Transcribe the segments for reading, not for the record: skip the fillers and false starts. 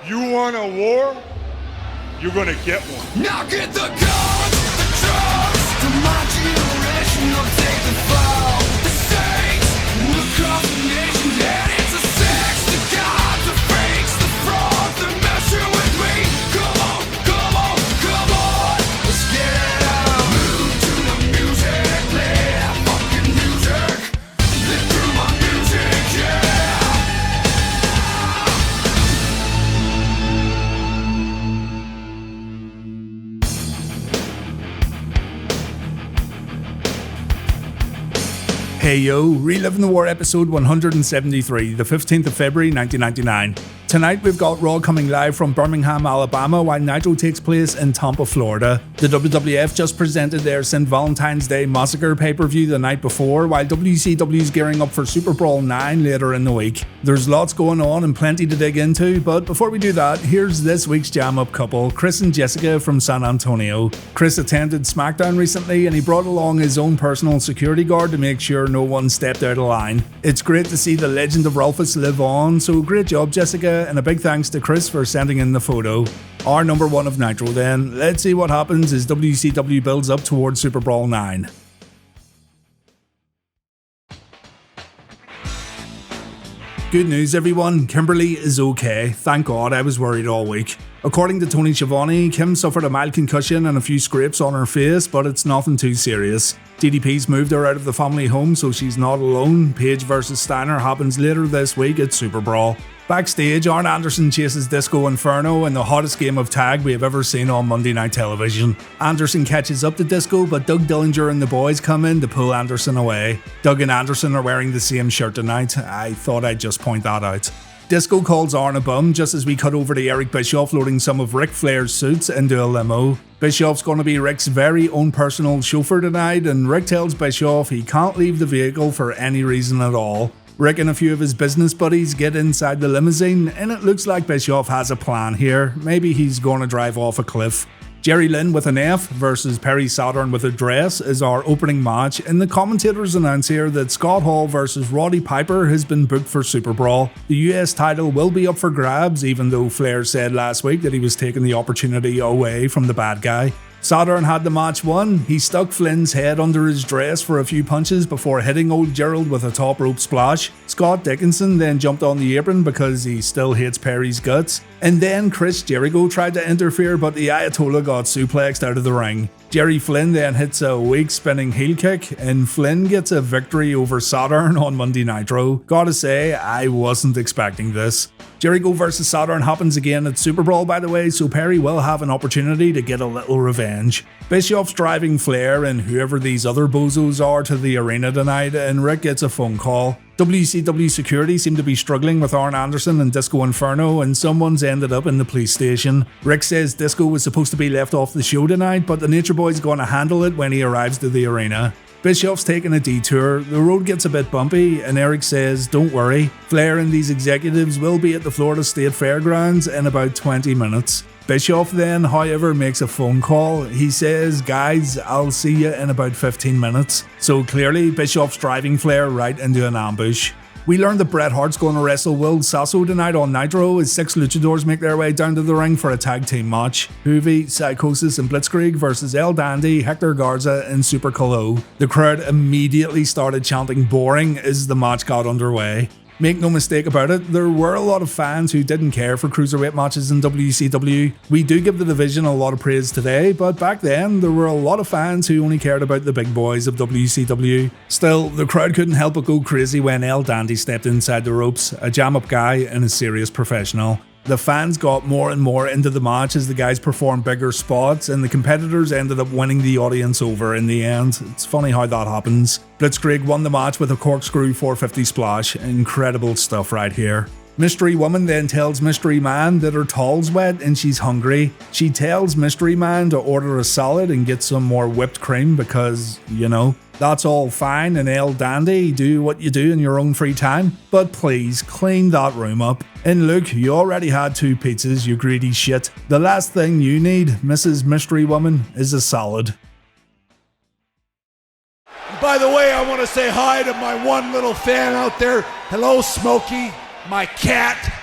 You want a war? You're gonna get one. Now get the guns, the drugs, to my generation will take the fall. The saints will cross the nation, and it's a sex, the gods, the fakes, the frauds, they're messing with me. Come on, come on, come on, let's get it out. Move to the music, play that fucking music. Live through my music, yeah. Hey yo, Reliving the War episode 173, the 15th of February 1999. Tonight we've got Raw coming live from Birmingham, Alabama, while Nitro takes place in Tampa, Florida. The WWF just presented their St. Valentine's Day Massacre pay-per-view the night before, while WCW's gearing up for SuperBrawl IX later in the week. There's lots going on and plenty to dig into, but before we do that, here's this week's jam-up couple, Chris and Jessica from San Antonio. Chris attended SmackDown recently and he brought along his own personal security guard to make sure no one stepped out of line. It's great to see the legend of Ralphus live on, so great job Jessica, and a big thanks to Chris for sending in the photo. Our number one of Nitro then. Let's see what happens as WCW builds up towards SuperBrawl IX. Good news everyone, Kimberly is okay. Thank God, I was worried all week. According to Tony Schiavone, Kim suffered a mild concussion and a few scrapes on her face, but it's nothing too serious. DDP's moved her out of the family home so she's not alone. Page vs Steiner happens later this week at SuperBrawl. Backstage, Arn Anderson chases Disco Inferno in the hottest game of tag we have ever seen on Monday Night Television. Anderson catches up to Disco, but Doug Dillinger and the boys come in to pull Anderson away. Doug and Anderson are wearing the same shirt tonight. I thought I'd just point that out. Disco calls Arn a bum just as we cut over to Eric Bischoff loading some of Ric Flair's suits into a limo. Bischoff's going to be Ric's very own personal chauffeur tonight, and Ric tells Bischoff he can't leave the vehicle for any reason at all. Ric and a few of his business buddies get inside the limousine, and it looks like Bischoff has a plan here. Maybe he's going to drive off a cliff. Jerry Lynn with an F versus Perry Saturn with a dress is our opening match, and the commentators announce here that Scott Hall versus Roddy Piper has been booked for SuperBrawl. The US title will be up for grabs, even though Flair said last week that he was taking the opportunity away from the bad guy. Saturn had the match won. He stuck Flynn's head under his dress for a few punches before hitting old Gerald with a top rope splash. Scott Dickinson then jumped on the apron because he still hates Perry's guts. And then Chris Jericho tried to interfere, but the Ayatollah got suplexed out of the ring. Jerry Flynn then hits a weak spinning heel kick, and Flynn gets a victory over Saturn on Monday Nitro. Gotta say, I wasn't expecting this. Jericho vs Saturn happens again at SuperBrawl, by the way, so Perry will have an opportunity to get a little revenge. Bischoff's driving Flair and whoever these other bozos are to the arena tonight, and Ric gets a phone call. WCW security seem to be struggling with Arn Anderson and Disco Inferno, and someone's ended up in the police station. Ric says Disco was supposed to be left off the show tonight, but the Nature Boy's gonna handle it when he arrives to the arena. Bischoff's taking a detour, the road gets a bit bumpy, and Eric says, don't worry, Flair and these executives will be at the Florida State Fairgrounds in about 20 minutes. Bischoff then, however, makes a phone call. He says, guys, I'll see you in about 15 minutes. So clearly, Bischoff's driving Flair right into an ambush. We learned that Bret Hart's going to wrestle Will Sasso tonight on Nitro as 6 luchadors make their way down to the ring for a tag team match. Hoovy, Psychosis and Blitzkrieg versus El Dandy, Hector Garza and Super Colo. The crowd immediately started chanting boring as the match got underway. Make no mistake about it, there were a lot of fans who didn't care for cruiserweight matches in WCW. We do give the division a lot of praise today, but back then there were a lot of fans who only cared about the big boys of WCW. Still, the crowd couldn't help but go crazy when El Dandy stepped inside the ropes, a jam-up guy and a serious professional. The fans got more and more into the match as the guys performed bigger spots, and the competitors ended up winning the audience over in the end. It's funny how that happens. Blitzkrieg won the match with a corkscrew 450 splash. Incredible stuff right here. Mystery Woman then tells Mystery Man that her towel's wet and she's hungry. She tells Mystery Man to order a salad and get some more whipped cream because, you know, that's all fine and El Dandy, do what you do in your own free time, but please clean that room up. And look, you already had 2 pizzas, you greedy shit. The last thing you need, Mrs. Mystery Woman, is a salad. By the way, I want to say hi to my one little fan out there. Hello, Smokey, my cat.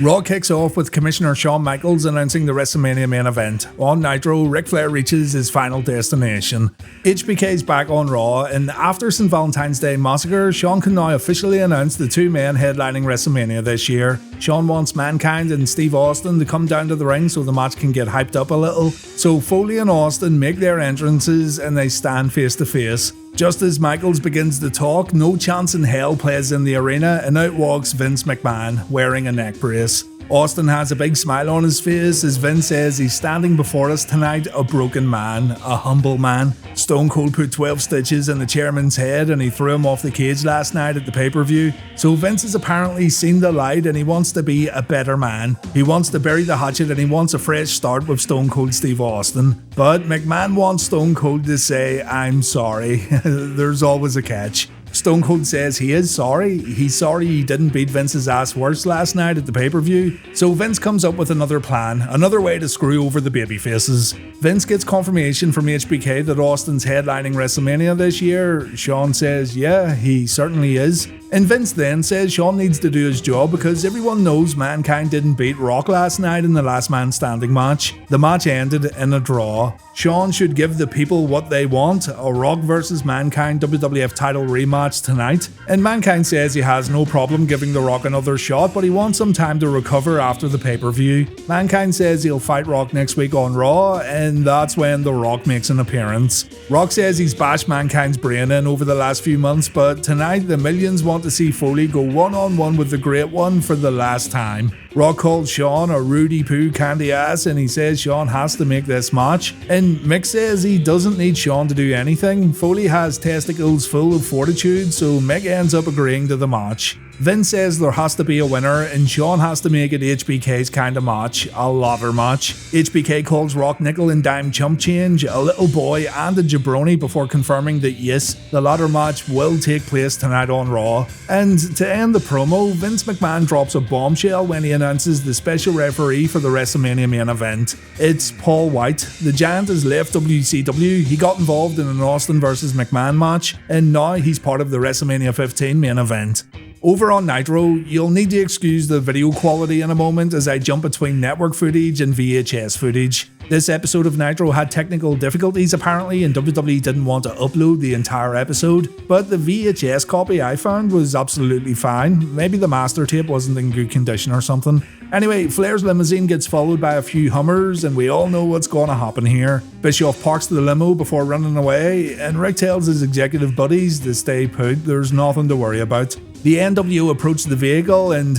Raw kicks off with Commissioner Shawn Michaels announcing the WrestleMania main event. On Nitro, Ric Flair reaches his final destination. HBK's back on Raw, and after St. Valentine's Day Massacre, Shawn can now officially announce the two men headlining WrestleMania this year. Shawn wants Mankind and Steve Austin to come down to the ring so the match can get hyped up a little. So Foley and Austin make their entrances and they stand face to face. Just as Michaels begins to talk, No Chance in Hell plays in the arena and out walks Vince McMahon wearing a neck brace. Austin has a big smile on his face as Vince says he's standing before us tonight a broken man, a humble man. Stone Cold put 12 stitches in the chairman's head and he threw him off the cage last night at the pay-per-view. So Vince has apparently seen the light and he wants to be a better man. He wants to bury the hatchet and he wants a fresh start with Stone Cold Steve Austin. But McMahon wants Stone Cold to say, "I'm sorry." There's always a catch. Stone Cold says he is sorry. He's sorry he didn't beat Vince's ass worse last night at the pay-per-view. So Vince comes up with another plan, another way to screw over the babyfaces. Vince gets confirmation from HBK that Austin's headlining WrestleMania this year. Shawn says, yeah, he certainly is. And Vince then says Shawn needs to do his job because everyone knows Mankind didn't beat Rock last night in the Last Man Standing match. The match ended in a draw. Shawn should give the people what they want, a Rock vs Mankind WWF title rematch tonight. And Mankind says he has no problem giving The Rock another shot, but he wants some time to recover after the pay-per-view. Mankind says he'll fight Rock next week on Raw, and that's when The Rock makes an appearance. Rock says he's bashed Mankind's brain in over the last few months, but tonight the millions want to see Foley go one-on-one with the Great One for the last time. Rock calls Shawn a Rudy Poo candy ass and he says Shawn has to make this match. And Mick says he doesn't need Shawn to do anything. Foley has testicles full of fortitude, so Mick ends up agreeing to the match. Vince says there has to be a winner and Shawn has to make it HBK's kind of match, a ladder match. HBK calls Rock nickel and dime chump change, a little boy and a jabroni before confirming that yes, the ladder match will take place tonight on Raw. And to end the promo, Vince McMahon drops a bombshell when he announces the special referee for the WrestleMania main event. It's Paul White. The Giant has left WCW, he got involved in an Austin vs McMahon match, and now he's part of the WrestleMania 15 main event. Over on Nitro, you'll need to excuse the video quality in a moment as I jump between network footage and VHS footage. This episode of Nitro had technical difficulties apparently and WWE didn't want to upload the entire episode, but the VHS copy I found was absolutely fine. Maybe the master tape wasn't in good condition or something. Anyway, Flair's limousine gets followed by a few Hummers and we all know what's going to happen here. Bischoff parks the limo before running away and Rick tells his executive buddies to stay put, there's nothing to worry about. The NWO approach the vehicle and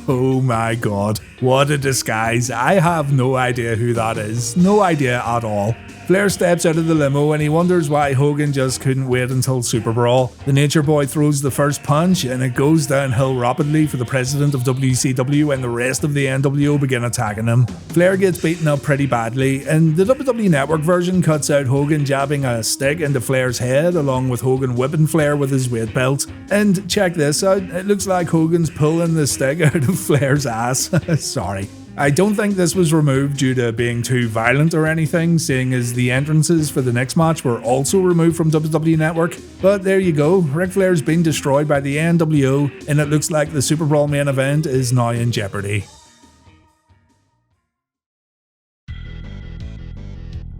oh my god, what a disguise. I have no idea who that is, no idea at all. Flair steps out of the limo and he wonders why Hogan just couldn't wait until SuperBrawl. The Nature Boy throws the first punch and it goes downhill rapidly for the president of WCW and the rest of the NWO begin attacking him. Flair gets beaten up pretty badly and the WWE Network version cuts out Hogan jabbing a stick into Flair's head along with Hogan whipping Flair with his weight belt. And check this out, it looks like Hogan's pulling the stick out of Flair's ass. Sorry. I don't think this was removed due to being too violent or anything, seeing as the entrances for the next match were also removed from WWE Network. But there you go, Ric Flair's been destroyed by the NWO and it looks like the SuperBrawl main event is now in jeopardy.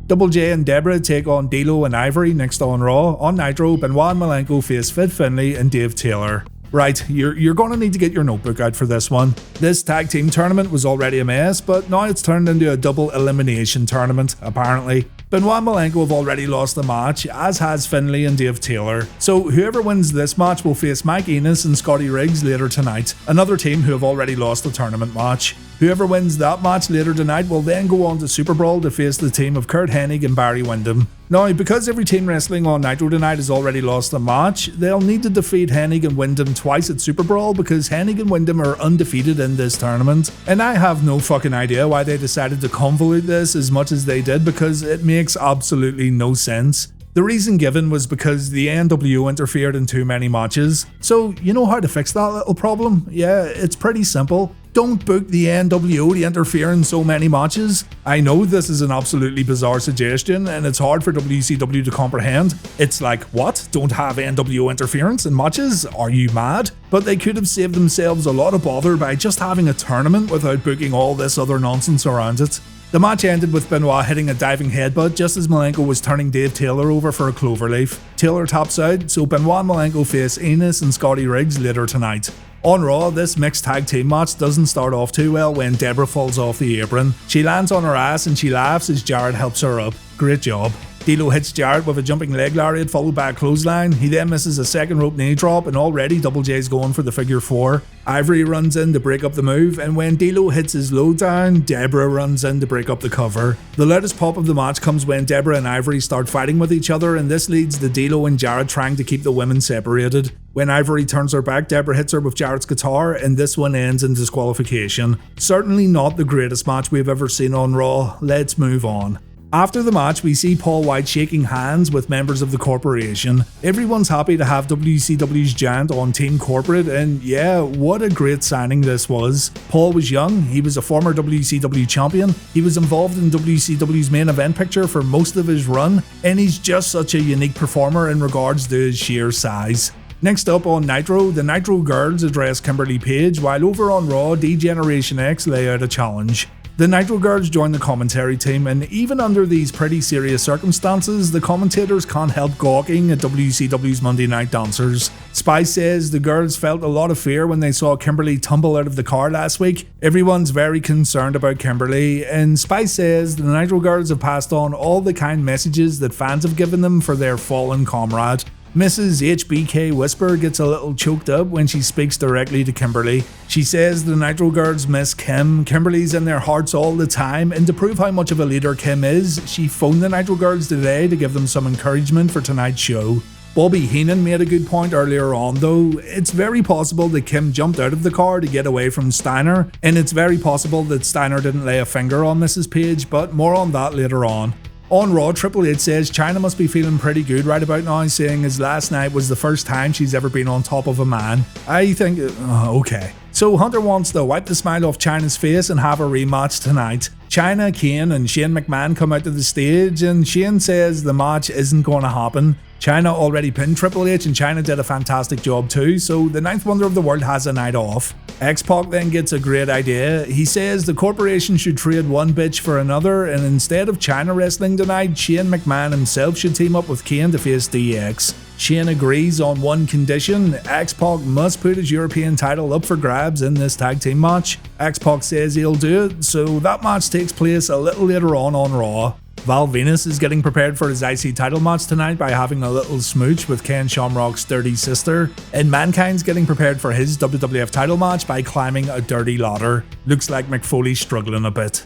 Double J and Debra take on D'Lo and Ivory next on Raw. On Nitro, Benoit and Malenko face Fit Finlay and Dave Taylor. Right, you're going to need to get your notebook out for this one. This tag team tournament was already a mess, but now it's turned into a double elimination tournament, apparently. Benoit and Malenko have already lost the match, as has Finlay and Dave Taylor. So whoever wins this match will face Mike Enos and Scotty Riggs later tonight, another team who have already lost the tournament match. Whoever wins that match later tonight will then go on to SuperBrawl to face the team of Curt Hennig and Barry Windham. Now, because every team wrestling on Nitro tonight has already lost a match, they'll need to defeat Hennig and Windham twice at SuperBrawl because Hennig and Windham are undefeated in this tournament. And I have no fucking idea why they decided to convolute this as much as they did because it makes absolutely no sense. The reason given was because the NWO interfered in too many matches. So, you know how to fix that little problem? Yeah, it's pretty simple. Don't book the NWO to interfere in so many matches. I know this is an absolutely bizarre suggestion and it's hard for WCW to comprehend. It's like, what? Don't have NWO interference in matches? Are you mad? But they could have saved themselves a lot of bother by just having a tournament without booking all this other nonsense around it. The match ended with Benoit hitting a diving headbutt just as Malenko was turning Dave Taylor over for a cloverleaf. Taylor taps out, so Benoit and Malenko face Enos and Scotty Riggs later tonight. On Raw, this mixed tag team match doesn't start off too well when Debra falls off the apron. She lands on her ass and she laughs as Jarrett helps her up. Great job. D'Lo hits Jarrett with a jumping leg lariat followed by a clothesline. He then misses a second rope knee drop and already Double J's going for the figure 4. Ivory runs in to break up the move, and when D'Lo hits his low down, Debra runs in to break up the cover. The loudest pop of the match comes when Debra and Ivory start fighting with each other, and this leads to D'Lo and Jarrett trying to keep the women separated. When Ivory turns her back, Debra hits her with Jarrett's guitar, and this one ends in disqualification. Certainly not the greatest match we've ever seen on Raw. Let's move on. After the match, we see Paul White shaking hands with members of the corporation. Everyone's happy to have WCW's giant on Team Corporate, and yeah, what a great signing this was. Paul was young, he was a former WCW champion, he was involved in WCW's main event picture for most of his run, and he's just such a unique performer in regards to his sheer size. Next up on Nitro, the Nitro girls address Kimberly Page, while over on Raw, D-Generation X lay out a challenge. The Nitro girls join the commentary team, and even under these pretty serious circumstances, the commentators can't help gawking at WCW's Monday Night Dancers. Spice says the girls felt a lot of fear when they saw Kimberly tumble out of the car last week. Everyone's very concerned about Kimberly, and Spice says the Nitro girls have passed on all the kind messages that fans have given them for their fallen comrade. Mrs. HBK Whisper gets a little choked up when she speaks directly to Kimberly. She says the Nitro girls miss Kim. Kimberly's in their hearts all the time, and to prove how much of a leader Kim is, she phoned the Nitro girls today to give them some encouragement for tonight's show. Bobby Heenan made a good point earlier on though. It's very possible that Kim jumped out of the car to get away from Steiner, and it's very possible that Steiner didn't lay a finger on Mrs. Page, but more on that later on. On Raw, Triple H says Chyna must be feeling pretty good right about now, saying his last night was the first time she's ever been on top of a man. I think, okay. So Hunter wants to wipe the smile off Chyna's face and have a rematch tonight. Chyna, Kane and Shane McMahon come out to the stage, and Shane says the match isn't going to happen. Chyna already pinned Triple H, and Chyna did a fantastic job too, so the ninth wonder of the world has a night off. X-Pac then gets a great idea. He says the corporation should trade one bitch for another, and instead of Chyna wrestling tonight, Shane McMahon himself should team up with Kane to face DX. Shane agrees on one condition: X-Pac must put his European title up for grabs in this tag team match. X-Pac says he'll do it, so that match takes place a little later on Raw. Val Venus is getting prepared for his IC title match tonight by having a little smooch with Ken Shamrock's dirty sister, and Mankind's getting prepared for his WWF title match by climbing a dirty ladder. Looks like Mick Foley's struggling a bit.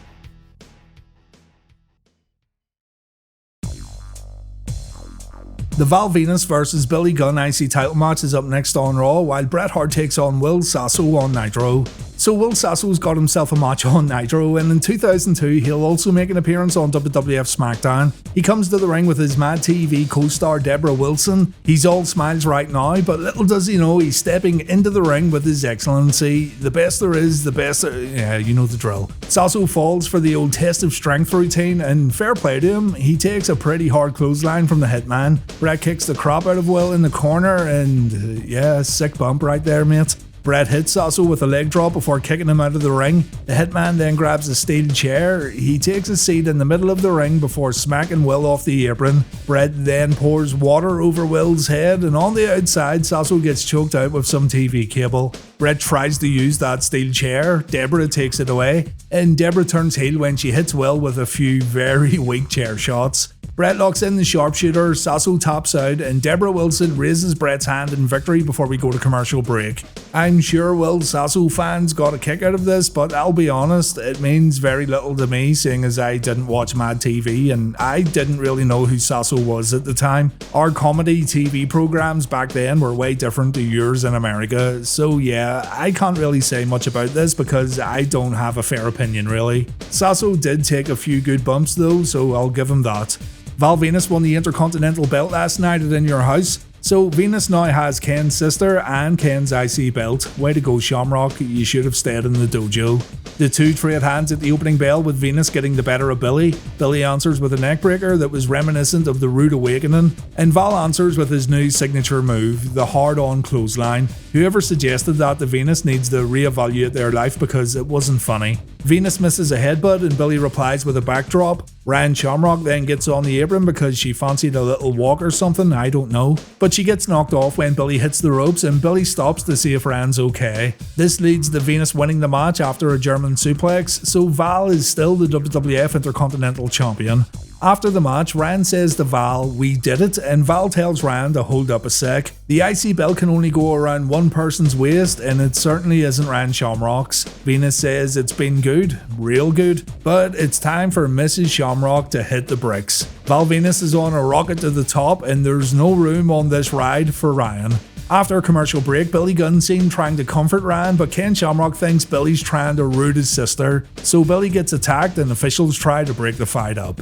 The Val Venus vs Billy Gunn IC title match is up next on Raw, while Bret Hart takes on Will Sasso on Nitro. So Will Sasso's got himself a match on Nitro, and in 2002 he'll also make an appearance on WWF SmackDown. He comes to the ring with his Mad TV co-star Debra Wilson. He's all smiles right now, but little does he know he's stepping into the ring with his excellency. The best there is, the best yeah, you know the drill. Sasso falls for the old test of strength routine, and fair play to him, he takes a pretty hard clothesline from the Hitman. Bret kicks the crap out of Will in the corner, and yeah, sick bump right there, mate. Bret hits Sasso with a leg drop before kicking him out of the ring. The Hitman then grabs a steel chair. He takes a seat in the middle of the ring before smacking Will off the apron. Bret then pours water over Will's head, and on the outside, Sasso gets choked out with some TV cable. Bret tries to use that steel chair. Debra takes it away, and Debra turns heel when she hits Will with a few very weak chair shots. Bret locks in the sharpshooter, Sasso taps out, and Debra Wilson raises Bret's hand in victory before we go to commercial break. I'm sure Will Sasso fans got a kick out of this, but I'll be honest, it means very little to me, seeing as I didn't watch Mad TV and I didn't really know who Sasso was at the time. Our comedy TV programs back then were way different to yours in America, so yeah, I can't really say much about this because I don't have a fair opinion really. Sasso did take a few good bumps though, so I'll give him that. Val Venus won the Intercontinental belt last night at In Your House. So Venus now has Ken's sister and Ken's IC belt. Way to go, Shamrock, you should have stayed in the dojo. The two trade hands at the opening bell with Venus getting the better of Billy. Billy answers with a neckbreaker that was reminiscent of the Rude Awakening, and Val answers with his new signature move, the hard-on clothesline. Whoever suggested that to Venus needs to reevaluate their life because it wasn't funny. Venus misses a headbutt and Billy replies with a backdrop. Ryan Shamrock then gets on the apron because she fancied a little walk or something, I don't know. But she gets knocked off when Billy hits the ropes and Billy stops to see if Ryan's okay. This leads to Venus winning the match after a German suplex, so Val is still the WWF Intercontinental Champion. After the match, Ryan says to Val, "We did it," and Val tells Ryan to hold up a sec. The IC belt can only go around one person's waist, and it certainly isn't Ryan Shamrock's. Venus says it's been good, real good, but it's time for Mrs. Shamrock to hit the bricks. Val Venus is on a rocket to the top, and there's no room on this ride for Ryan. After a commercial break, Billy Gunn's seen trying to comfort Ryan, but Ken Shamrock thinks Billy's trying to rude his sister, so Billy gets attacked and officials try to break the fight up.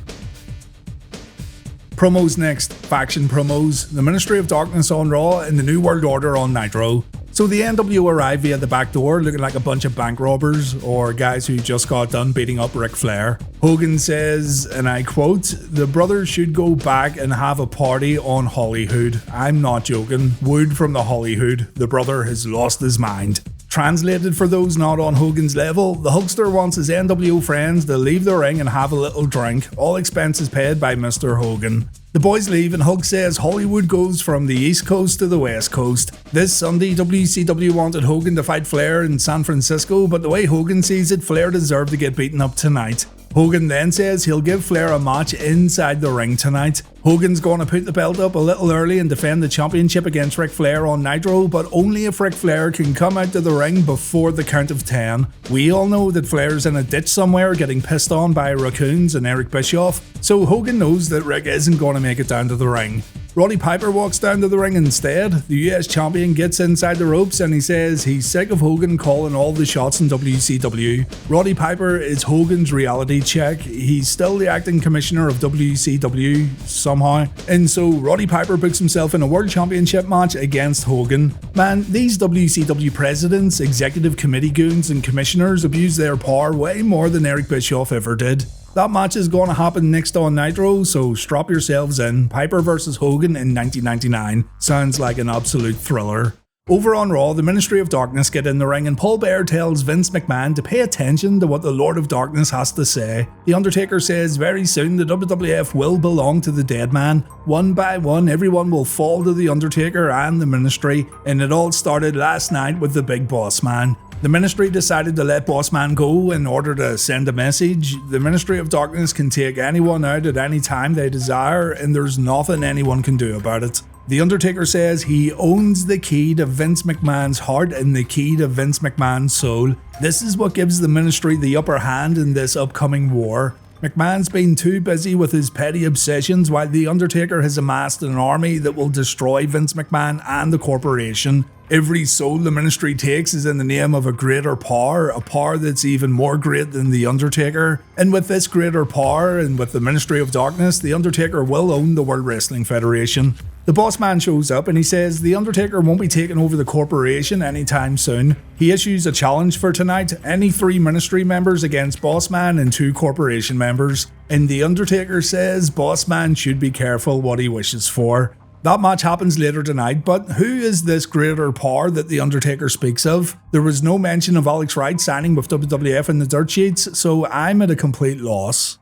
Promos next. Faction promos. The Ministry of Darkness on Raw and the New World Order on Nitro. So the NWO arrive via the back door looking like a bunch of bank robbers or guys who just got done beating up Ric Flair. Hogan says, and I quote, "The brothers should go back and have a party on Hollywood. I'm not joking. Wood from the Hollywood. The brother has lost his mind." Translated for those not on Hogan's level, the Hulkster wants his NWO friends to leave the ring and have a little drink, all expenses paid by Mr. Hogan. The boys leave and Hulk says Hollywood goes from the East Coast to the West Coast. This Sunday, WCW wanted Hogan to fight Flair in San Francisco, but the way Hogan sees it, Flair deserved to get beaten up tonight. Hogan then says he'll give Flair a match inside the ring tonight. Hogan's going to put the belt up a little early and defend the championship against Ric Flair on Nitro, but only if Ric Flair can come out to the ring before the count of 10. We all know that Flair's in a ditch somewhere getting pissed on by raccoons and Eric Bischoff, so Hogan knows that Ric isn't going to make it down to the ring. Roddy Piper walks down to the ring instead. The US champion gets inside the ropes and he says he's sick of Hogan calling all the shots in WCW. Roddy Piper is Hogan's reality check. He's still the acting commissioner of WCW somehow. And so Roddy Piper books himself in a world championship match against Hogan. Man, these WCW presidents, executive committee goons and commissioners abuse their power way more than Eric Bischoff ever did. That match is going to happen next on Nitro, so strap yourselves in. Piper vs. Hogan in 1999. Sounds like an absolute thriller. Over on Raw, the Ministry of Darkness get in the ring and Paul Bearer tells Vince McMahon to pay attention to what the Lord of Darkness has to say. The Undertaker says very soon the WWF will belong to the dead man. One by one, everyone will fall to the Undertaker and the Ministry, and it all started last night with the Big Boss Man. The Ministry decided to let Boss Man go in order to send a message. The Ministry of Darkness can take anyone out at any time they desire, and there's nothing anyone can do about it. The Undertaker says he owns the key to Vince McMahon's heart and the key to Vince McMahon's soul. This is what gives the Ministry the upper hand in this upcoming war. McMahon's been too busy with his petty obsessions while The Undertaker has amassed an army that will destroy Vince McMahon and the corporation. Every soul the Ministry takes is in the name of a greater power, a power that's even more great than The Undertaker. And with this greater power and with the Ministry of Darkness, The Undertaker will own the World Wrestling Federation. The Boss Man shows up and he says The Undertaker won't be taking over the corporation anytime soon. He issues a challenge for tonight, any 3 Ministry members against Boss Man and 2 corporation members. And The Undertaker says Boss Man should be careful what he wishes for. That match happens later tonight, but who is this greater power that The Undertaker speaks of? There was no mention of Alex Wright signing with WWF in the dirt sheets, so I'm at a complete loss.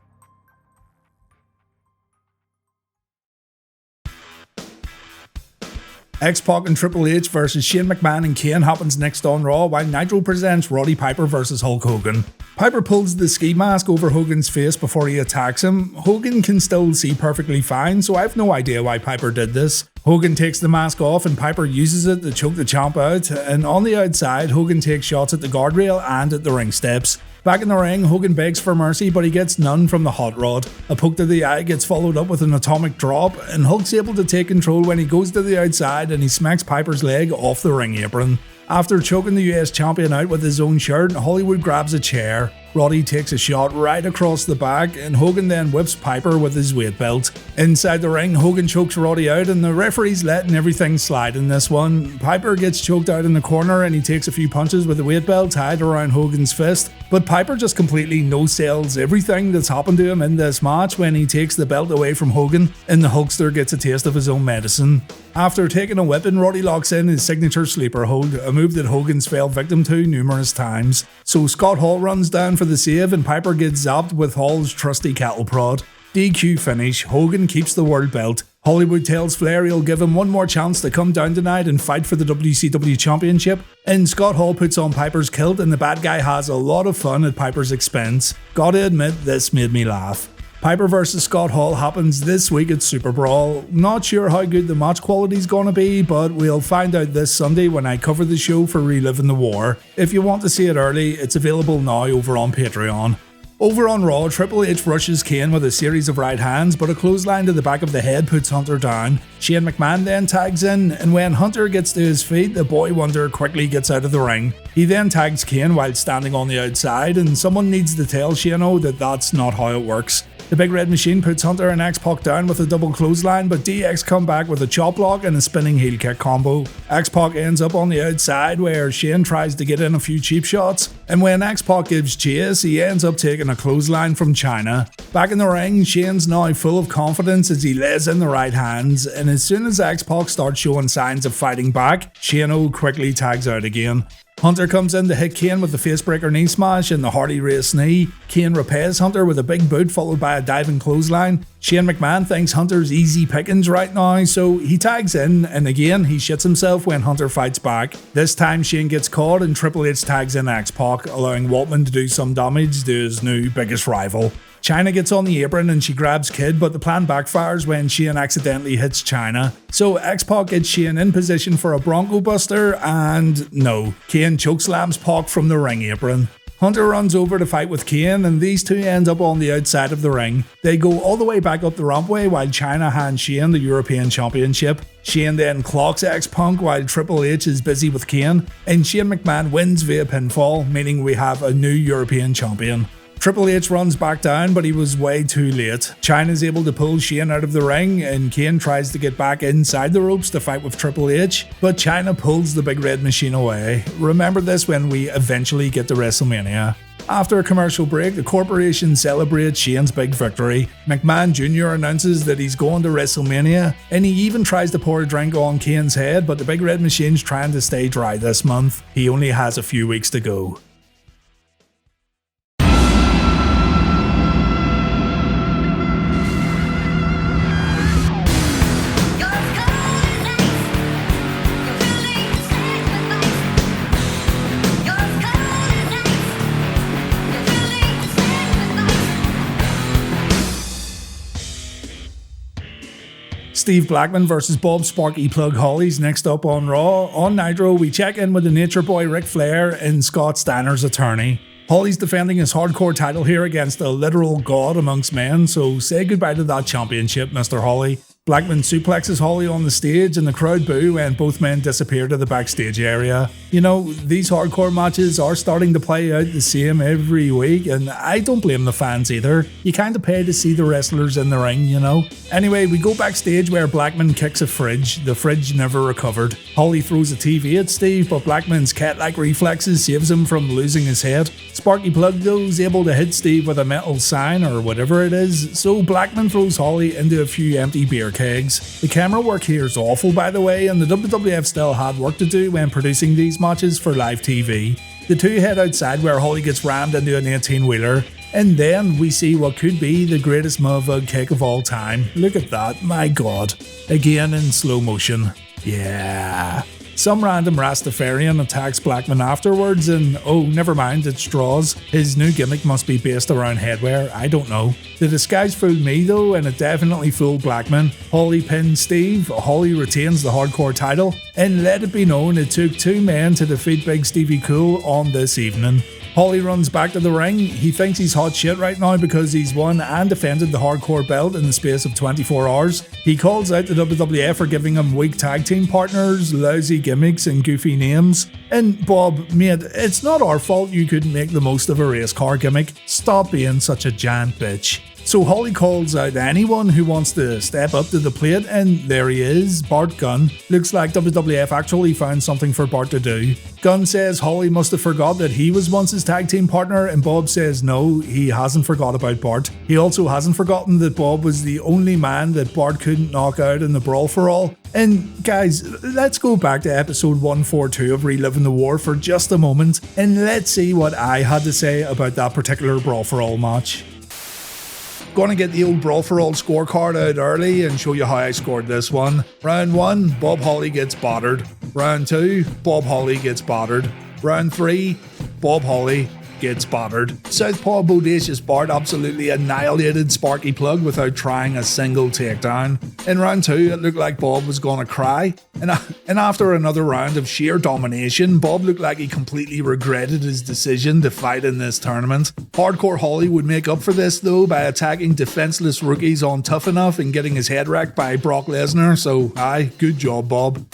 X-Pac and Triple H versus Shane McMahon and Kane happens next on Raw, while Nitro presents Roddy Piper versus Hulk Hogan. Piper pulls the ski mask over Hogan's face before he attacks him. Hogan can still see perfectly fine, so I have no idea why Piper did this. Hogan takes the mask off and Piper uses it to choke the champ out, and on the outside, Hogan takes shots at the guardrail and at the ring steps. Back in the ring, Hogan begs for mercy, but he gets none from the hot rod. A poke to the eye gets followed up with an atomic drop, and Hulk's able to take control when he goes to the outside and he smacks Piper's leg off the ring apron. After choking the US champion out with his own shirt, Hollywood grabs a chair. Roddy takes a shot right across the back, and Hogan then whips Piper with his weight belt. Inside the ring, Hogan chokes Roddy out, and the referee's letting everything slide in this one. Piper gets choked out in the corner, and he takes a few punches with the weight belt tied around Hogan's fist. But Piper just completely no-sells everything that's happened to him in this match when he takes the belt away from Hogan, and the Hulkster gets a taste of his own medicine. After taking a whipping, Roddy locks in his signature sleeper hold, a move that Hogan's fell victim to numerous times. So Scott Hall runs down for the save, and Piper gets zapped with Hall's trusty cattle prod. DQ finish, Hogan keeps the world belt. Hollywood tells Flair he'll give him one more chance to come down tonight and fight for the WCW Championship, and Scott Hall puts on Piper's kilt, and the bad guy has a lot of fun at Piper's expense. Gotta admit, this made me laugh. Piper vs Scott Hall happens this week at SuperBrawl. Not sure how good the match quality's gonna be, but we'll find out this Sunday when I cover the show for Reliving the War. If you want to see it early, it's available now over on Patreon. Over on Raw, Triple H rushes Kane with a series of right hands, but a clothesline to the back of the head puts Hunter down. Shane McMahon then tags in, and when Hunter gets to his feet, the Boy Wonder quickly gets out of the ring. He then tags Kane while standing on the outside, and someone needs to tell Shane that that's not how it works. The Big Red Machine puts Hunter and X-Pac down with a double clothesline, but DX come back with a chop block and a spinning heel kick combo. X-Pac ends up on the outside where Shane tries to get in a few cheap shots, and when X-Pac gives chase, he ends up taking a clothesline from China. Back in the ring, Shane's now full of confidence as he lays in the right hands, and as soon as X-Pac starts showing signs of fighting back, Shane quickly tags out again. Hunter comes in to hit Kane with the facebreaker knee smash and the Hardy Race knee. Kane repels Hunter with a big boot followed by a diving clothesline. Shane McMahon thinks Hunter's easy pickings right now, so he tags in, and again he shits himself when Hunter fights back. This time Shane gets caught and Triple H tags in X-Pac, allowing Waltman to do some damage to his new biggest rival. China gets on the apron and she grabs Kid, but the plan backfires when Shane accidentally hits China. So X-Pac gets Shane in position for a Bronco Buster, and no, Kane chokeslams Pac from the ring apron. Hunter runs over to fight with Kane, and these two end up on the outside of the ring. They go all the way back up the rampway while China hands Shane the European Championship. Shane then clocks X-Punk while Triple H is busy with Kane, and Shane McMahon wins via pinfall, meaning we have a new European champion. Triple H runs back down, but he was way too late. Chyna's able to pull Shane out of the ring, and Kane tries to get back inside the ropes to fight with Triple H, but Chyna pulls the Big Red Machine away. Remember this when we eventually get to WrestleMania. After a commercial break, the corporation celebrates Shane's big victory. McMahon Jr. announces that he's going to WrestleMania, and he even tries to pour a drink on Kane's head, but the Big Red Machine's trying to stay dry this month. He only has a few weeks to go. Steve Blackman vs Bob Sparky Plug Holly's next up on Raw. On Nitro, we check in with the Nature Boy Ric Flair and Scott Steiner's attorney. Holly's defending his hardcore title here against a literal god amongst men, so say goodbye to that championship, Mr. Holly. Blackman suplexes Holly on the stage and the crowd boo when both men disappear to the backstage area. You know, these hardcore matches are starting to play out the same every week, and I don't blame the fans either. You kinda pay to see the wrestlers in the ring, you know? Anyway, we go backstage where Blackman kicks a fridge. The fridge never recovered. Holly throws a TV at Steve, but Blackman's cat-like reflexes saves him from losing his head. Sparky Plug though is able to hit Steve with a metal sign or whatever it is, so Blackman throws Holly into a few empty beer kegs. The camera work here is awful, by the way, and the WWF still had work to do when producing these matches for live TV. The two head outside where Holly gets rammed into an 18-wheeler, and then we see what could be the greatest motherfucking kick of all time. Look at that, my god. Again in slow motion. Yeah. Some random Rastafarian attacks Blackman afterwards and oh, never mind, it's straws. His new gimmick must be based around headwear, I don't know. The disguise fooled me though, and it definitely fooled Blackman. Holly pins Steve, Holly retains the hardcore title, and let it be known it took two men to defeat Big Stevie Cool on this evening. Holly runs back to the ring. He thinks he's hot shit right now because he's won and defended the hardcore belt in the space of 24 hours. He calls out the WWF for giving him weak tag team partners, lousy gimmicks and goofy names. And Bob, mate, it's not our fault you couldn't make the most of a race car gimmick. Stop being such a giant bitch. So Holly calls out anyone who wants to step up to the plate, and there he is, Bart Gunn. Looks like WWF actually found something for Bart to do. Gunn says Holly must have forgot that he was once his tag team partner, and Bob says no, he hasn't forgot about Bart. He also hasn't forgotten that Bob was the only man that Bart couldn't knock out in the Brawl for All. And guys, let's go back to episode 142 of Reliving the War for just a moment, and let's see what I had to say about that particular Brawl for All match. Gonna get the old Brawl for All scorecard out early and show you how I scored this one. Round 1, Bob Holly gets battered. Round 2, Bob Holly gets battered. Round 3, Bob Holly gets battered. Southpaw Bodacious Bart absolutely annihilated Sparky Plug without trying a single takedown. In round 2, it looked like Bob was gonna cry. And after another round of sheer domination, Bob looked like he completely regretted his decision to fight in this tournament. Hardcore Holly would make up for this though by attacking defenseless rookies on Tough Enough and getting his head wrecked by Brock Lesnar, so aye, good job Bob.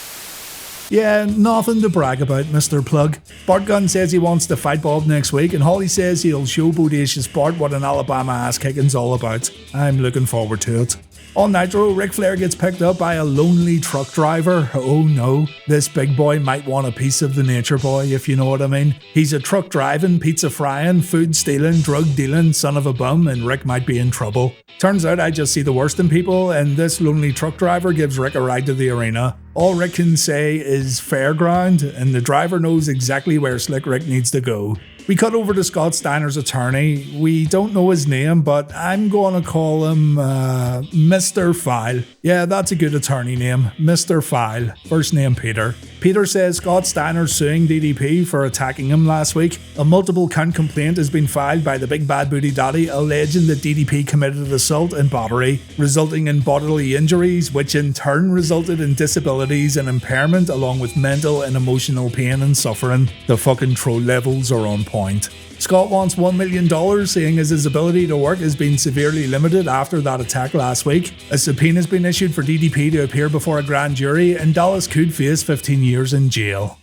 Yeah, nothing to brag about, Mr. Plug. Bart Gunn says he wants to fight Bob next week, and Holly says he'll show Bodacious Bart what an Alabama ass-kicking's all about. I'm looking forward to it. On Nitro, Ric Flair gets picked up by a lonely truck driver. Oh no, this big boy might want a piece of the nature boy, if you know what I mean. He's a truck driving, pizza frying, food stealing, drug dealing son of a bum, and Rick might be in trouble. Turns out I just see the worst in people, and this lonely truck driver gives Rick a ride to the arena. All Rick can say is fairground, and the driver knows exactly where Slick Rick needs to go. We cut over to Scott Steiner's attorney. We don't know his name, but I'm going to call him Mr. File. Yeah, that's a good attorney name, Mr. File. First name Peter. Peter says Scott Steiner's suing DDP for attacking him last week. A multiple count complaint has been filed by the Big Bad Booty Daddy alleging that DDP committed assault and battery, resulting in bodily injuries, which in turn resulted in disabilities and impairment along with mental and emotional pain and suffering. The fucking troll levels are on point. Scott wants $1 million, saying as his ability to work has been severely limited after that attack last week. A subpoena has been issued for DDP to appear before a grand jury, and Dallas could face 15 years in jail.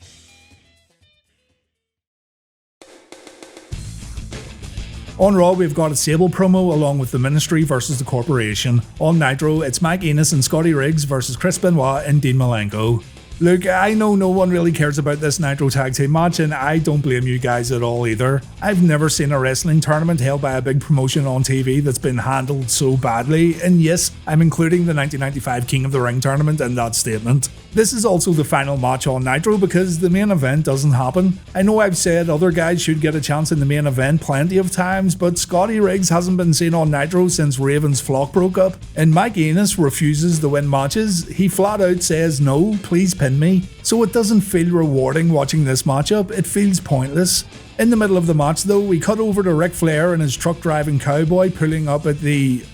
On Raw, we've got a Sable promo along with the Ministry versus the Corporation. On Nitro, it's Mike Enos and Scotty Riggs versus Chris Benoit and Dean Malenko. Look, I know no one really cares about this Nitro Tag Team match, and I don't blame you guys at all either. I've never seen a wrestling tournament held by a big promotion on TV that's been handled so badly, and yes, I'm including the 1995 King of the Ring tournament in that statement. This is also the final match on Nitro because the main event doesn't happen. I know I've said other guys should get a chance in the main event plenty of times, but Scotty Riggs hasn't been seen on Nitro since Raven's flock broke up, and Mike Enos refuses to win matches. He flat out says no, please pin me. So it doesn't feel rewarding watching this matchup, it feels pointless. In the middle of the match though, we cut over to Ric Flair and his truck driving cowboy pulling up at the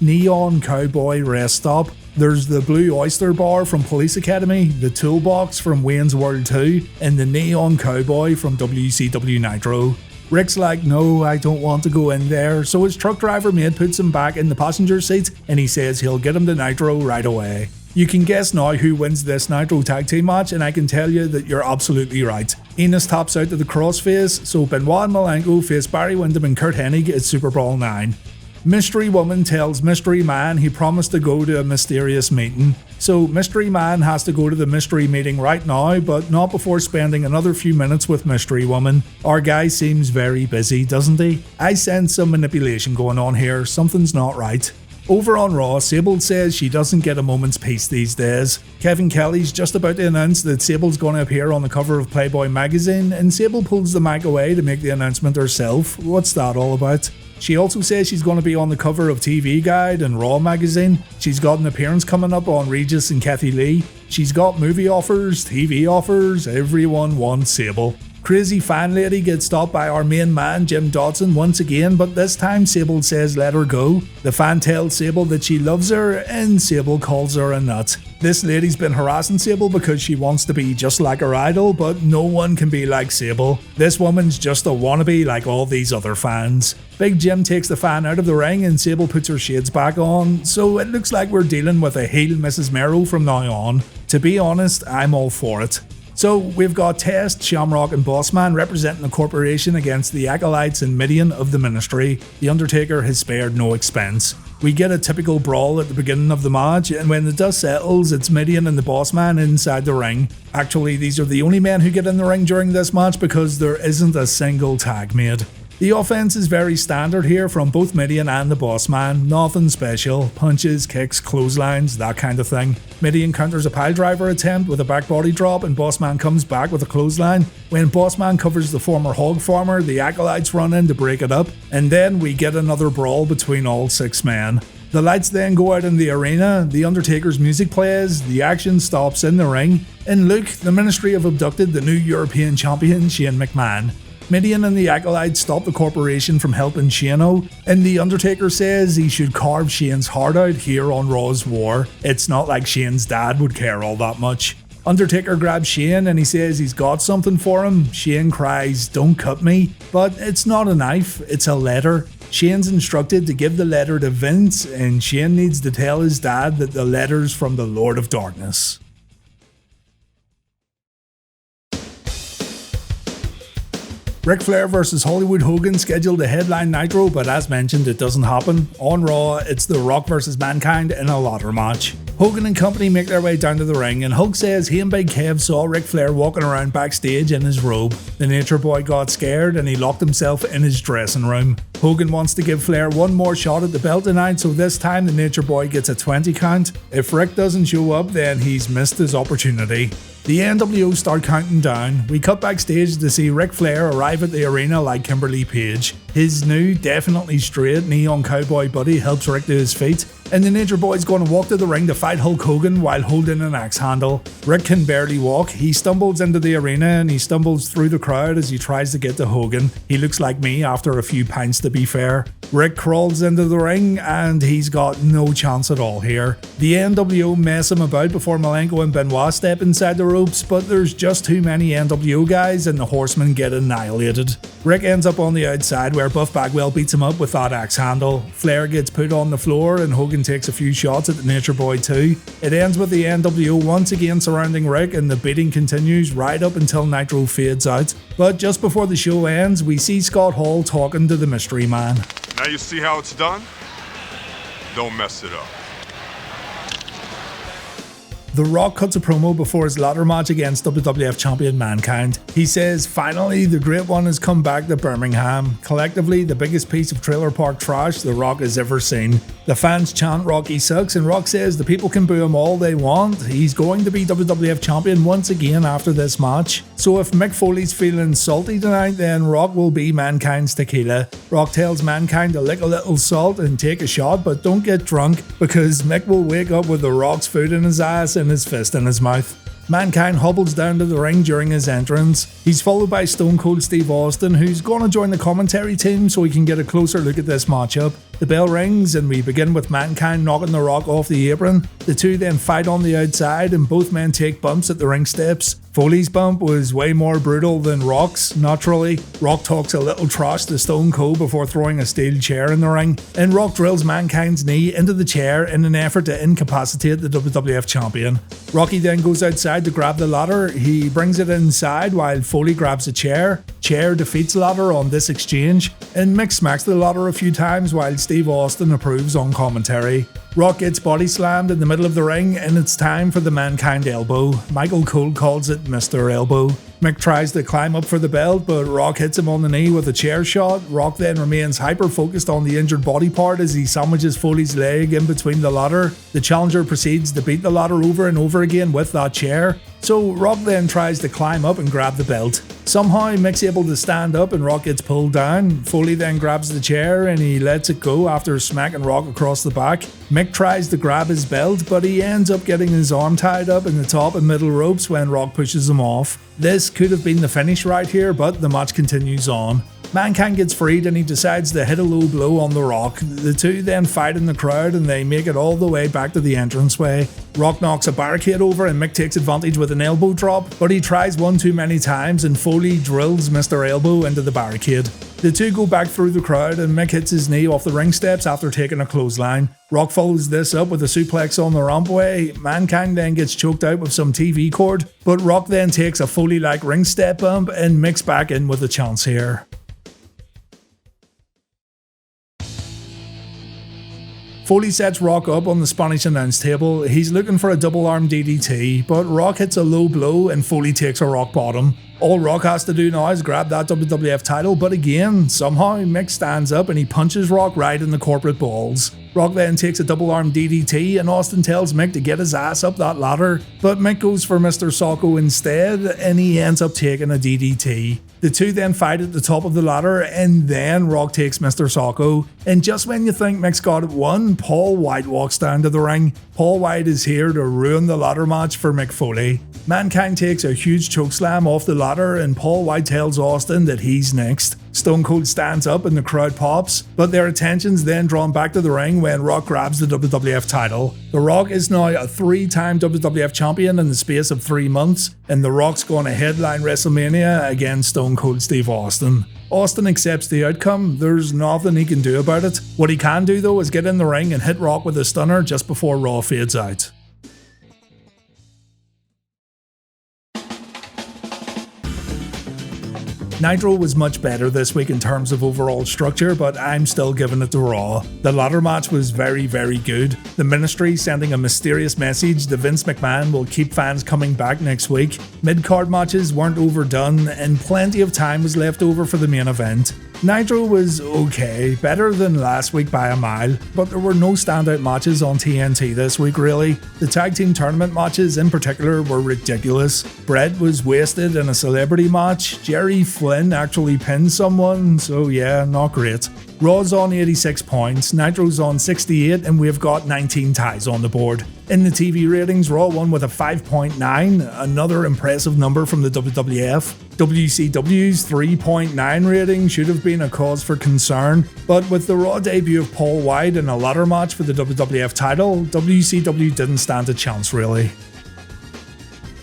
Neon Cowboy rest stop. There's the Blue Oyster Bar from Police Academy, the Toolbox from Wayne's World 2, and the Neon Cowboy from WCW Nitro. Rick's like, no, I don't want to go in there, so his truck driver mate puts him back in the passenger seat and he says he'll get him to Nitro right away. You can guess now who wins this Nitro Tag Team match, and I can tell you that you're absolutely right. Enos taps out to the crossface, so Benoit and Malenko face Barry Windham and Kurt Hennig at SuperBrawl IX. Mystery Woman tells Mystery Man he promised to go to a mysterious meeting. So Mystery Man has to go to the mystery meeting right now, but not before spending another few minutes with Mystery Woman. Our guy seems very busy, doesn't he? I sense some manipulation going on here, something's not right. Over on Raw, Sable says she doesn't get a moment's peace these days. Kevin Kelly's just about to announce that Sable's going to appear on the cover of Playboy magazine, and Sable pulls the mic away to make the announcement herself. What's that all about? She also says she's going to be on the cover of TV Guide and Raw magazine. She's got an appearance coming up on Regis and Kathy Lee. She's got movie offers, TV offers, everyone wants Sable. Crazy fan lady gets stopped by our main man Jim Dodson once again, but this time Sable says let her go. The fan tells Sable that she loves her and Sable calls her a nut. This lady's been harassing Sable because she wants to be just like her idol, but no one can be like Sable. This woman's just a wannabe like all these other fans. Big Jim takes the fan out of the ring and Sable puts her shades back on, so it looks like we're dealing with a heel Mrs. Mero from now on. To be honest, I'm all for it. So we've got Test, Shamrock and Bossman representing the corporation against the acolytes and Midian of the Ministry. The Undertaker has spared no expense. We get a typical brawl at the beginning of the match, and when the dust settles, it's Midian and the Bossman inside the ring. Actually, these are the only men who get in the ring during this match because there isn't a single tag made. The offense is very standard here from both Midian and the Bossman, nothing special, punches, kicks, clotheslines, that kind of thing. Midian counters a piledriver attempt with a back body drop and Bossman comes back with a clothesline. When Bossman covers the former hog farmer, the acolytes run in to break it up, and then we get another brawl between all 6 men. The lights then go out in the arena, the Undertaker's music plays, the action stops in the ring, and look, the Ministry have abducted the new European champion Shane McMahon. Midian and the acolytes stop the corporation from helping Shane-O, and the Undertaker says he should carve Shane's heart out here on Raw's War. It's not like Shane's dad would care all that much. Undertaker grabs Shane and he says he's got something for him. Shane cries, "Don't cut me," but it's not a knife, it's a letter. Shane's instructed to give the letter to Vince, and Shane needs to tell his dad that the letter's from the Lord of Darkness. Ric Flair vs Hollywood Hogan scheduled to headline Nitro, but as mentioned, it doesn't happen. On Raw, it's The Rock vs Mankind in a ladder match. Hogan and company make their way down to the ring, and Hulk says he and Big Kev saw Ric Flair walking around backstage in his robe. The Nature Boy got scared and he locked himself in his dressing room. Hogan wants to give Flair one more shot at the belt tonight, so this time the Nature Boy gets a 20 count. If Rick doesn't show up, then he's missed his opportunity. The NWO start counting down. We cut backstage to see Ric Flair arrive at the arena like Kimberly Page. His new, definitely straight neon cowboy buddy helps Rick to his feet, and the Nature Boy's going to walk to the ring to fight Hulk Hogan while holding an axe handle. Rick can barely walk. He stumbles into the arena and he stumbles through the crowd as he tries to get to Hogan. He looks like me after a few pints, to be fair. Rick crawls into the ring and he's got no chance at all here. The NWO mess him about before Malenko and Benoit step inside the ropes, but there's just too many NWO guys and the Horsemen get annihilated. Rick ends up on the outside where Buff Bagwell beats him up with that axe handle. Flair gets put on the floor and Hogan takes a few shots at the Nature Boy too. It ends with the NWO once again surrounding Rick and the beating continues right up until Nitro fades out. But just before the show ends, we see Scott Hall talking to the Mystery Man. Now you see how it's done? Don't mess it up. The Rock cuts a promo before his ladder match against WWF champion Mankind. He says, "Finally, the Great One has come back to Birmingham. Collectively, the biggest piece of trailer park trash The Rock has ever seen." The fans chant Rocky sucks, and Rock says the people can boo him all they want. He's going to be WWF champion once again after this match. So if Mick Foley's feeling salty tonight, then Rock will be Mankind's tequila. Rock tells Mankind to lick a little salt and take a shot, but don't get drunk, because Mick will wake up with The Rock's foot in his ass and his fist in his mouth. Mankind hobbles down to the ring during his entrance. He's followed by Stone Cold Steve Austin, who's going to join the commentary team so we can get a closer look at this matchup. The bell rings and we begin with Mankind knocking The Rock off the apron. The two then fight on the outside and both men take bumps at the ring steps. Foley's bump was way more brutal than Rock's, naturally. Rock talks a little trash to Stone Cold before throwing a steel chair in the ring, and Rock drills Mankind's knee into the chair in an effort to incapacitate the WWF champion. Rocky then goes outside to grab the ladder. He brings it inside while Foley grabs a chair. Chair defeats ladder on this exchange, and Mick smacks the ladder a few times while Steve Austin approves on commentary. Rock gets body slammed in the middle of the ring, and it's time for the Mankind elbow. Michael Cole calls it Mr. Elbow. Mick tries to climb up for the belt, but Rock hits him on the knee with a chair shot. Rock then remains hyper-focused on the injured body part as he sandwiches Foley's leg in between the ladder. The challenger proceeds to beat the ladder over and over again with that chair, so Rock then tries to climb up and grab the belt. Somehow Mick's able to stand up and Rock gets pulled down. Foley then grabs the chair and he lets it go after smacking Rock across the back. Mick tries to grab his belt, but he ends up getting his arm tied up in the top and middle ropes when Rock pushes him off. This could have been the finish right here, but the match continues on. Mankind gets freed and he decides to hit a low blow on the Rock. The two then fight in the crowd and they make it all the way back to the entranceway. Rock knocks a barricade over and Mick takes advantage with an elbow drop, but he tries one too many times and Foley drills Mr. Elbow into the barricade. The two go back through the crowd and Mick hits his knee off the ring steps after taking a clothesline. Rock follows this up with a suplex on the rampway. Mankind then gets choked out with some TV cord, but Rock then takes a Foley-like ring step bump and Mick's back in with a chance here. Foley sets Rock up on the Spanish announce table. He's looking for a double arm DDT, but Rock hits a low blow and Foley takes a rock bottom. All Rock has to do now is grab that WWF title, but again, somehow Mick stands up and he punches Rock right in the corporate balls. Rock then takes a double arm DDT and Austin tells Mick to get his ass up that ladder, but Mick goes for Mr. Socko instead and he ends up taking a DDT. The two then fight at the top of the ladder and then Rock takes Mr. Socko. And just when you think Mick's got it won, Paul White walks down to the ring. Paul White is here to ruin the ladder match for Mick Foley. Mankind takes a huge chokeslam off the ladder and Paul White tells Austin that he's next. Stone Cold stands up and the crowd pops, but their attention's then drawn back to the ring when Rock grabs the WWF title. The Rock is now a 3-time WWF champion in the space of 3 months, and The Rock's going to headline WrestleMania against Stone Cold Steve Austin. Austin accepts the outcome, there's nothing he can do about it. What he can do though is get in the ring and hit Rock with a stunner just before Raw fades out. Nitro was much better this week in terms of overall structure, but I'm still giving it to Raw. The ladder match was very, very good. The Ministry sending a mysterious message that Vince McMahon will keep fans coming back next week. Mid-card matches weren't overdone, and plenty of time was left over for the main event. Nitro was okay, better than last week by a mile, but there were no standout matches on TNT this week really. The tag team tournament matches in particular were ridiculous. Bret was wasted in a celebrity match, Jerry Flynn actually pinned someone, so yeah, not great. Raw's on 86 points, Nitro's on 68, and we've got 19 ties on the board. In the TV ratings, Raw won with a 5.9, another impressive number from the WWF. WCW's 3.9 rating should have been a cause for concern, but with the Raw debut of Paul White in a ladder match for the WWF title, WCW didn't stand a chance really.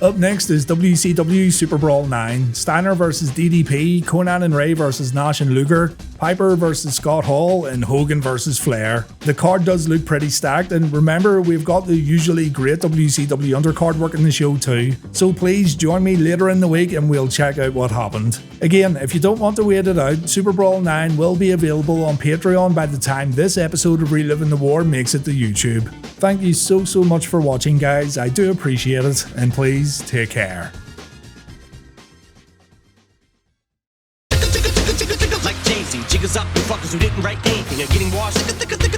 Up next is WCW SuperBrawl IX, Steiner vs DDP, Conan and Ray vs Nash and Luger, Piper vs Scott Hall, and Hogan vs Flair. The card does look pretty stacked, and remember we've got the usually great WCW undercard working the show too, so please join me later in the week and we'll check out what happened. Again, if you don't want to wait it out, SuperBrawl IX will be available on Patreon by the time this episode of Reliving the War makes it to YouTube. Thank you so much for watching guys, I do appreciate it, and please take care. Like Jay-Z, jiggers up, you fuckers who didn't write anything are getting washed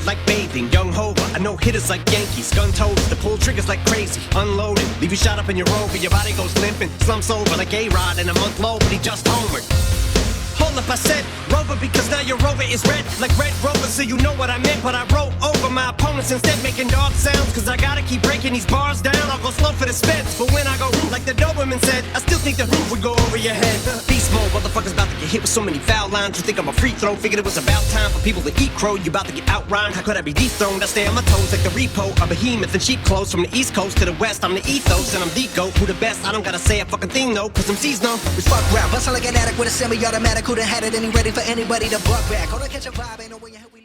like bathing. Young Hova, I know hitters like Yankees, gun toes, the pull triggers like crazy. Unloaded, leave you shot up in your rover, your body goes limping, slumps over like A-Rod in a month low, but he just homered. Hold up, I said Rover because now your Rover is red like Red Rover, so you know what I meant. But I roll over my opponents instead, making dog sounds, cause I gotta keep breaking these bars down. I'll go slow for the speds, but when I go like the Doberman said, I still think the roof would go over your head. Beast mode, motherfuckers about to get hit with so many foul lines. You think I'm a free throw, figured it was about time for people to eat crow. You about to get outrhymed, how could I be dethroned? I stay on my toes like the repo, a behemoth in sheep clothes. From the east coast to the west, I'm the ethos and I'm the GOAT. Who the best? I don't gotta say a fucking thing though, cause MCs know. We fuck rap, bustin' like an addict with a semi-automatic. Who'da had it and he ready for anybody to buck back. Hold on, catch a vibe, ain't no way you help me.